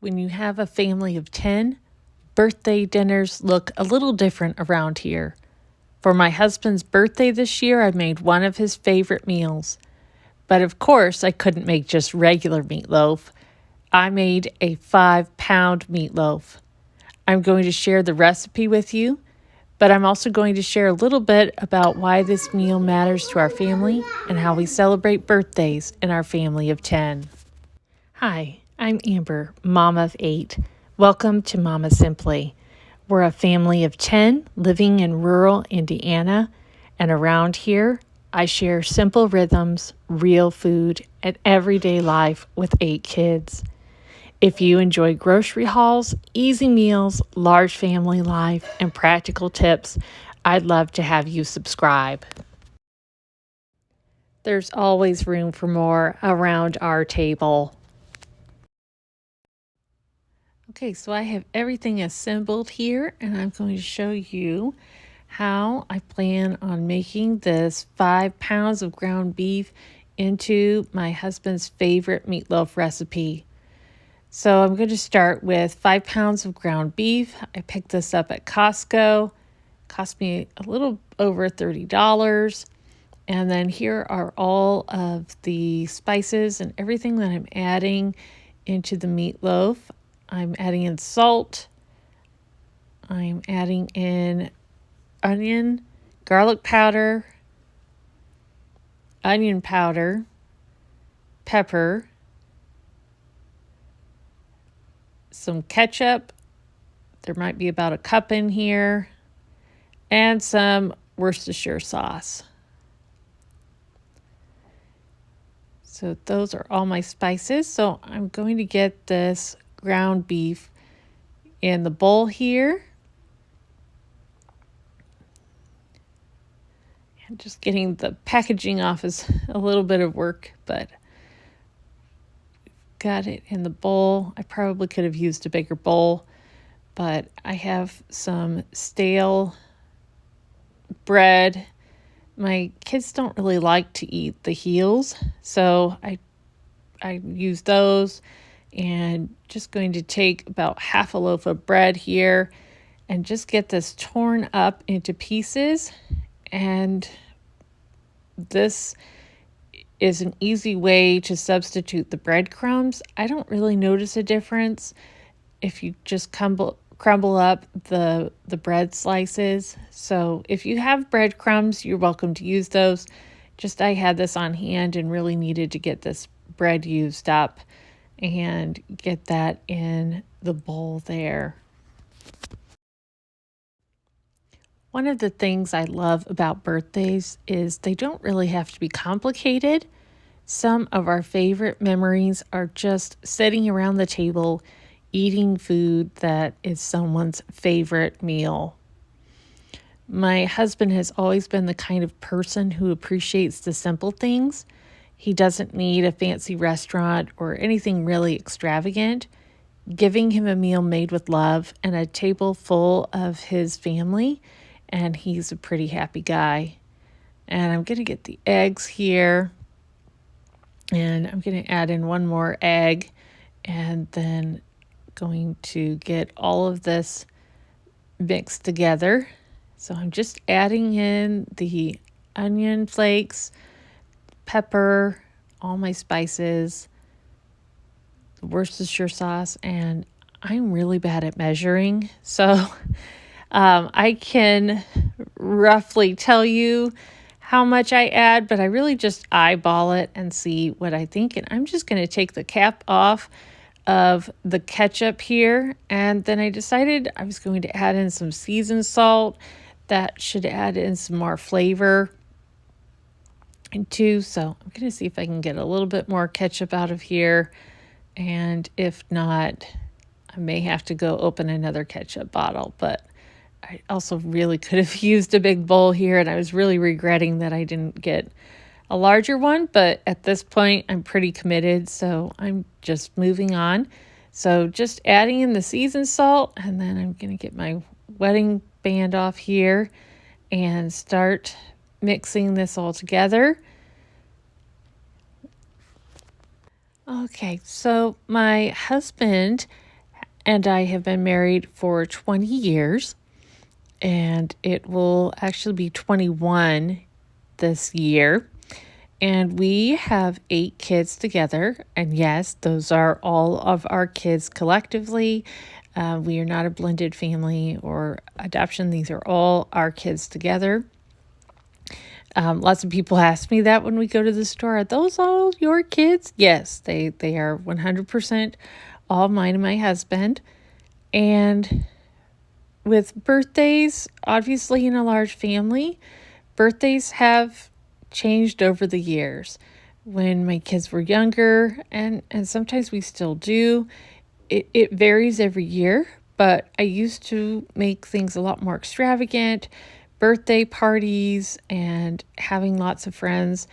When you have a family of 10, birthday dinners look a little different around here. For my husband's birthday this year, I made one of his favorite meals. But of course, I couldn't make just regular meatloaf. I made a 5-pound meatloaf. I'm going to share the recipe with you, but I'm also going to share a little bit about why this meal matters to our family and how we celebrate birthdays in our family of 10. Hi, I'm Amber, mom of 8. Welcome to Mama Simply. We're a family of 10 living in rural Indiana, and around here, I share simple rhythms, real food, and everyday life with 8 kids. If you enjoy grocery hauls, easy meals, large family life, and practical tips, I'd love to have you subscribe. There's always room for more around our table. Okay, so I have everything assembled here, and I'm going to show you how I plan on making this 5 pounds of ground beef into my husband's favorite meatloaf recipe. So I'm going to start with 5 pounds of ground beef. I picked this up at Costco. Cost me a little over $30. And then here are all of the spices and everything that I'm adding into the meatloaf. I'm adding in salt. I'm adding in onion, garlic powder, onion powder, pepper, some ketchup. There might be about a cup in here, and some Worcestershire sauce. So those are all my spices. So I'm going to get this ground beef in the bowl here. And just getting the packaging off is a little bit of work, but got it in the bowl. I probably could have used a bigger bowl, but I have some stale bread. My kids don't really like to eat the heels, so I use those, and just going to take about half a loaf of bread here and just get this torn up into pieces. And this is an easy way to substitute the breadcrumbs. I don't really notice a difference if you just crumble up the bread slices. So if you have breadcrumbs, you're welcome to use those. Just I had this on hand and really needed to get this bread used up and get that in the bowl there. One of the things I love about birthdays is they don't really have to be complicated. Some of our favorite memories are just sitting around the table eating food that is someone's favorite meal. My husband has always been the kind of person who appreciates the simple things. He doesn't need a fancy restaurant or anything really extravagant. Giving him a meal made with love and a table full of his family, and he's a pretty happy guy. And I'm going to get the eggs here, and I'm going to add in one more egg, and then going to get all of this mixed together. So I'm just adding in the onion flakes, pepper, all my spices, Worcestershire sauce, and I'm really bad at measuring. So I can roughly tell you how much I add, but I really just eyeball it and see what I think. And I'm just going to take the cap off of the ketchup here. And then I decided I was going to add in some seasoned salt. That should add in some more flavor too. So I'm going to see if I can get a little bit more ketchup out of here. And if not, I may have to go open another ketchup bottle. But I also really could have used a big bowl here, and I was really regretting that I didn't get a larger one. But at this point, I'm pretty committed, so I'm just moving on. So just adding in the seasoned salt, and then I'm going to get my wedding band off here and start mixing this all together. Okay, so my husband and I have been married for 20 years, and it will actually be 21 this year. And we have 8 kids together. And yes, those are all of our kids collectively. We are not a blended family or adoption. These are all our kids together. Lots of people ask me that when we go to the store. Are those all your kids? Yes, they are 100% all mine and my husband. And with birthdays, obviously in a large family, birthdays have changed over the years. When my kids were younger, and sometimes we still do, it varies every year, but I used to make things a lot more extravagant, birthday parties and having lots of friends.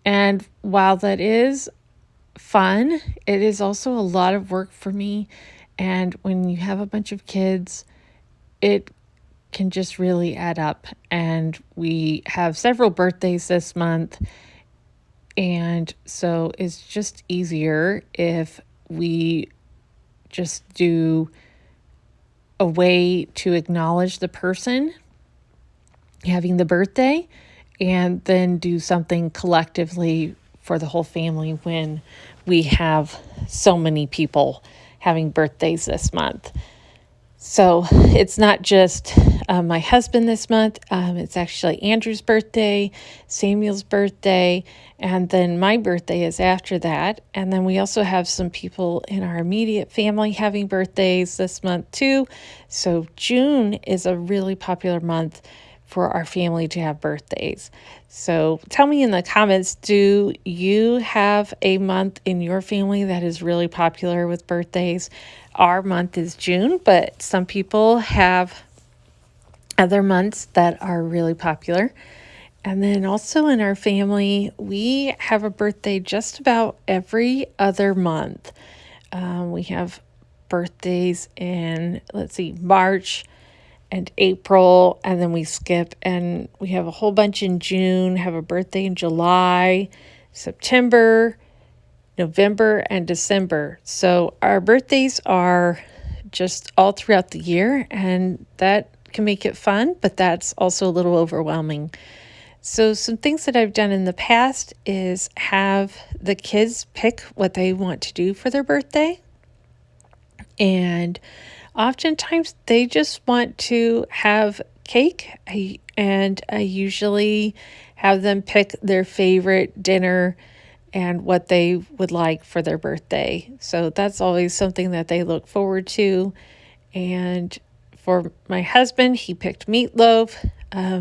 And while that is fun, it is also a lot of work for me. And when you have a bunch of kids, it can just really add up. And we have several birthdays this month. And so it's just easier if we just do a way to acknowledge the person having the birthday and then do something collectively for the whole family when we have so many people having birthdays this month. So it's not just my husband this month. It's actually Andrew's birthday, Samuel's birthday, and then my birthday is after that. And then we also have some people in our immediate family having birthdays this month too. So June is a really popular month for our family to have birthdays. So tell me in the comments, do you have a month in your family that is really popular with birthdays? Our month is June, but some people have other months that are really popular. And then also in our family, we have a birthday just about every other month. We have birthdays in, March and April, and then we skip, and we have a whole bunch in June, have a birthday in July, September, November, and December. So our birthdays are just all throughout the year, and that can make it fun, but that's also a little overwhelming. So some things that I've done in the past is have the kids pick what they want to do for their birthday. And oftentimes they just want to have cake. I usually have them pick their favorite dinner and what they would like for their birthday. So that's always something that they look forward to. And for my husband, he picked meatloaf.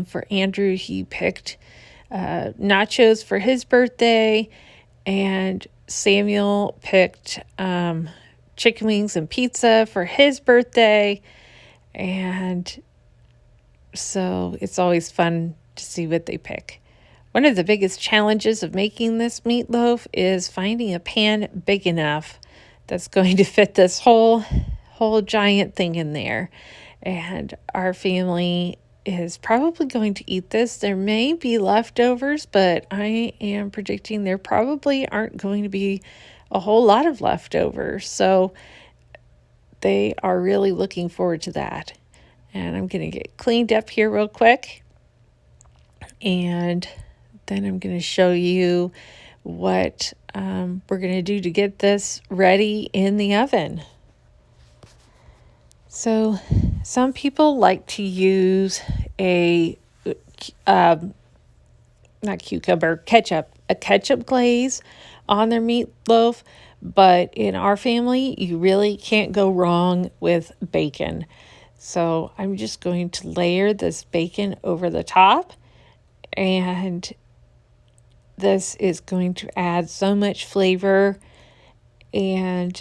For Andrew, he picked nachos for his birthday. And Samuel picked chicken wings and pizza for his birthday. And so it's always fun to see what they pick. One of the biggest challenges of making this meatloaf is finding a pan big enough that's going to fit this whole giant thing in there. And our family is probably going to eat this. There may be leftovers, but I am predicting there probably aren't going to be a whole lot of leftovers. So they are really looking forward to that. And I'm going to get cleaned up here real quick. And then I'm going to show you what we're going to do to get this ready in the oven. So some people like to use a ketchup glaze on their meatloaf, but in our family, you really can't go wrong with bacon. So I'm just going to layer this bacon over the top, and this is going to add so much flavor. And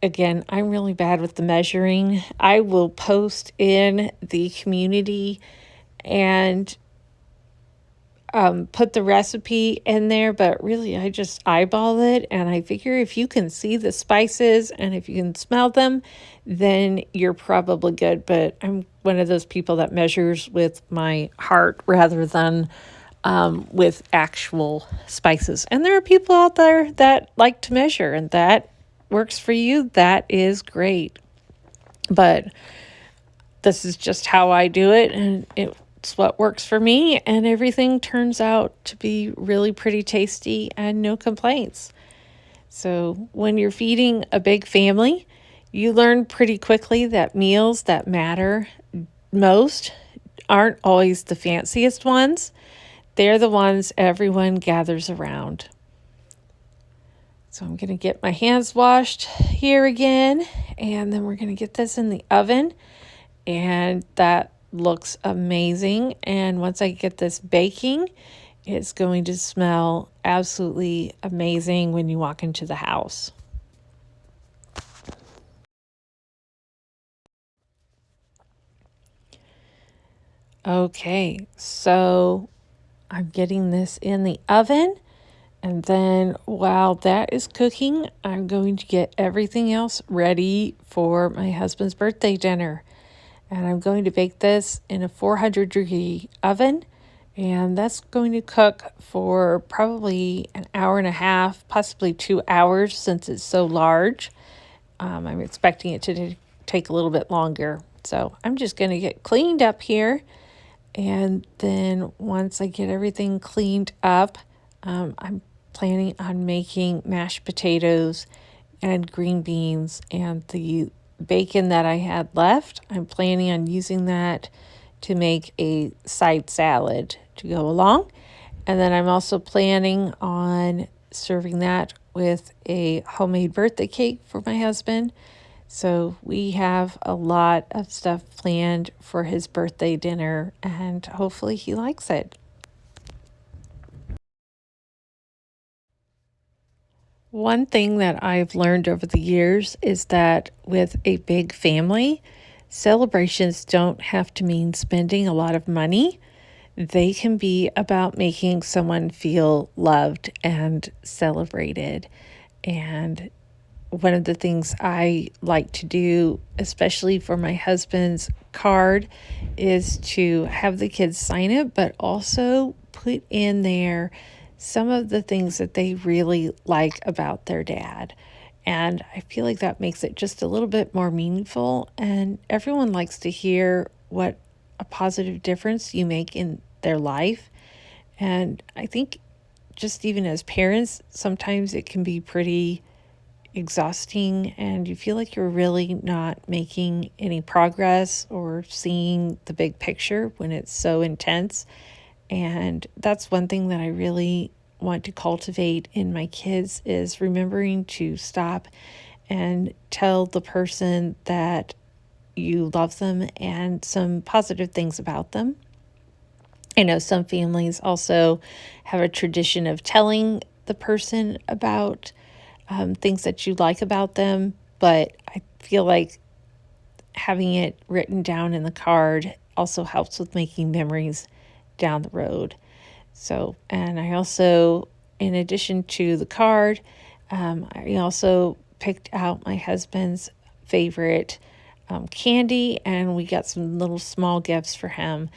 again, I'm really bad with the measuring. I will post in the community and put the recipe in there, but really I just eyeball it, and I figure if you can see the spices and if you can smell them, then you're probably good. But I'm one of those people that measures with my heart rather than with actual spices. And there are people out there that like to measure, and that works for you. That is great. But this is just how I do it, and it's what works for me, and everything turns out to be really pretty tasty and no complaints. So, when you're feeding a big family, you learn pretty quickly that meals that matter most aren't always the fanciest ones. They're the ones everyone gathers around. So, I'm going to get my hands washed here again, and then we're going to get this in the oven. And that looks amazing. And once I get this baking, it's going to smell absolutely amazing when you walk into the house. Okay, so I'm getting this in the oven. And then while that is cooking, I'm going to get everything else ready for my husband's birthday dinner. And I'm going to bake this in a 400-degree oven. And that's going to cook for probably an hour and a half, possibly 2 hours since it's so large. I'm expecting it to take a little bit longer. So I'm just going to get cleaned up here. And then once I get everything cleaned up, I'm planning on making mashed potatoes and green beans, and the bacon that I had left, I'm planning on using that to make a side salad to go along. And then I'm also planning on serving that with a homemade birthday cake for my husband. So we have a lot of stuff planned for his birthday dinner, and hopefully he likes it. One thing that I've learned over the years is that with a big family, celebrations don't have to mean spending a lot of money. They can be about making someone feel loved and celebrated. And one of the things I like to do, especially for my husband's card, is to have the kids sign it, but also put in there some of the things that they really like about their dad. And I feel like that makes it just a little bit more meaningful. And everyone likes to hear what a positive difference you make in their life. And I think just even as parents, sometimes it can be pretty exhausting and you feel like you're really not making any progress or seeing the big picture when it's so intense. And that's one thing that I really want to cultivate in my kids is remembering to stop and tell the person that you love them and some positive things about them. I know some families also have a tradition of telling the person about things that you like about them, but I feel like having it written down in the card also helps with making memories down the road. So, and I also, in addition to the card, I also picked out my husband's favorite candy, and we got some little small gifts for him.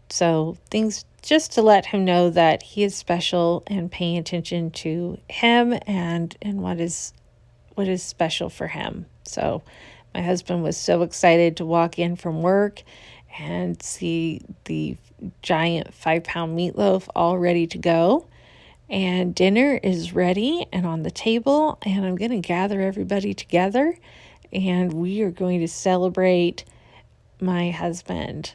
So, things just to let him know that he is special and paying attention to him and what is special for him. So, my husband was so excited to walk in from work and see the giant 5-pound meatloaf all ready to go. And dinner is ready and on the table, and I'm going to gather everybody together and we are going to celebrate my husband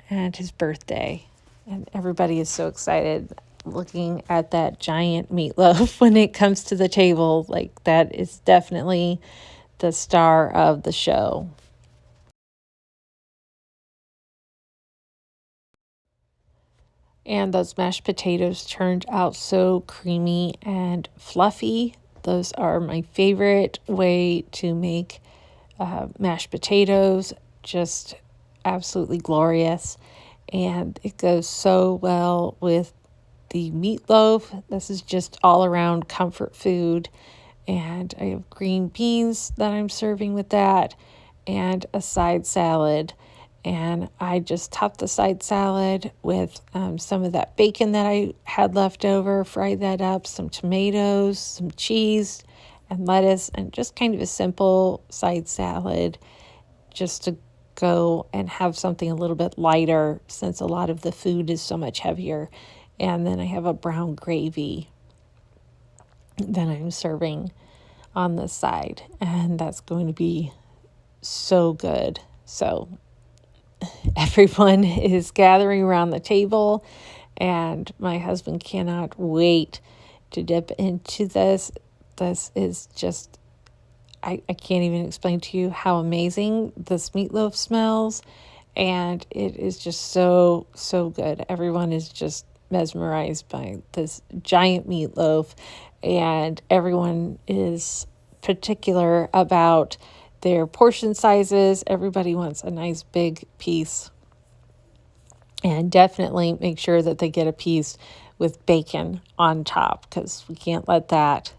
and his birthday. And everybody is so excited looking at that giant meatloaf when it comes to the table. Like, that is definitely the star of the show. And those mashed potatoes turned out so creamy and fluffy. Those are my favorite way to make mashed potatoes. Just absolutely glorious. And it goes so well with the meatloaf. This is just all around comfort food. And I have green beans that I'm serving with that and a side salad. And I just topped the side salad with some of that bacon that I had left over, fried that up, some tomatoes, some cheese, and lettuce, and just kind of a simple side salad. just to go and have something a little bit lighter since a lot of the food is so much heavier. And then I have a brown gravy that I'm serving on the side, and that's going to be so good. So everyone is gathering around the table, and my husband cannot wait to dip into this. This is just, I can't even explain to you how amazing this meatloaf smells, and it is just so, so good. Everyone is just mesmerized by this giant meatloaf, and everyone is particular about their portion sizes. Everybody wants a nice big piece, and definitely make sure that they get a piece with bacon on top, because we can't let that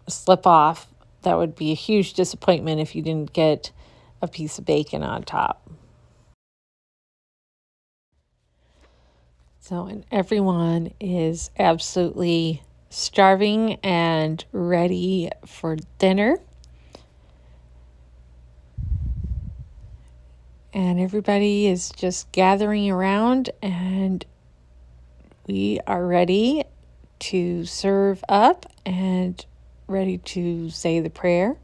slip off. That would be a huge disappointment if you didn't get a piece of bacon on top. So, and everyone is absolutely starving and ready for dinner. And everybody is just gathering around, and we are ready to serve up and ready to say the prayer.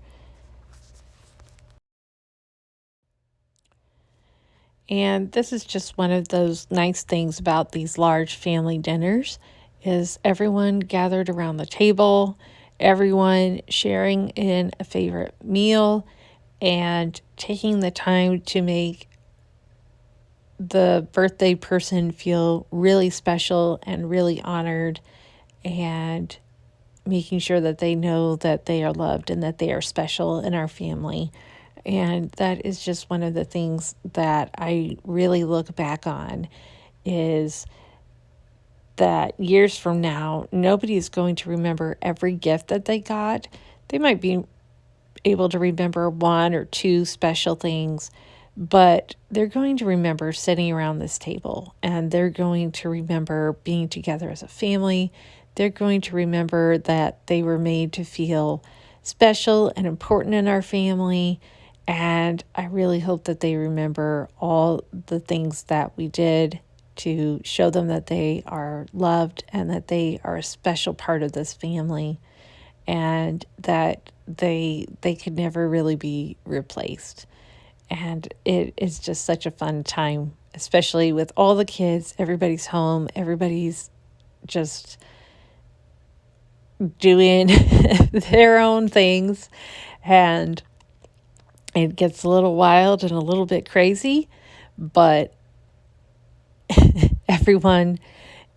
And this is just one of those nice things about these large family dinners is everyone gathered around the table, everyone sharing in a favorite meal, and taking the time to make the birthday person feel really special and really honored, and making sure that they know that they are loved and that they are special in our family. And that is just one of the things that I really look back on, is that years from now, nobody is going to remember every gift that they got. They might be able to remember one or two special things, but they're going to remember sitting around this table, and they're going to remember being together as a family. They're going to remember that they were made to feel special and important in our family. And I really hope that they remember all the things that we did to show them that they are loved and that they are a special part of this family, and that they could never really be replaced. And it is just such a fun time, especially with all the kids. Everybody's home. Everybody's just doing their own things. And it gets a little wild and a little bit crazy, but everyone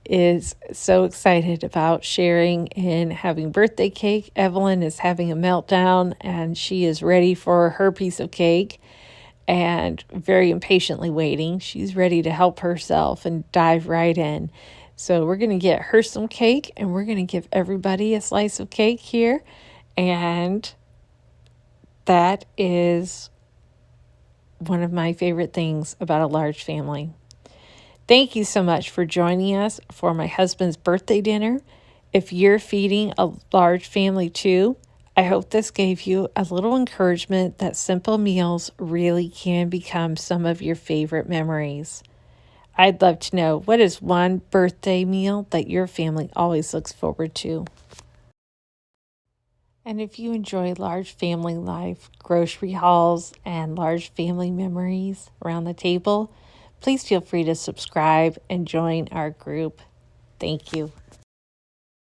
is so excited about sharing and having birthday cake. Evelyn is having a meltdown, and she is ready for her piece of cake and very impatiently waiting. She's ready to help herself and dive right in. So we're going to get her some cake, and we're going to give everybody a slice of cake here. And that is one of my favorite things about a large family. Thank you so much for joining us for my husband's birthday dinner. If you're feeding a large family too, I hope this gave you a little encouragement that simple meals really can become some of your favorite memories. I'd love to know, what is one birthday meal that your family always looks forward to? And if you enjoy large family life, grocery hauls, and large family memories around the table, please feel free to subscribe and join our group. Thank you.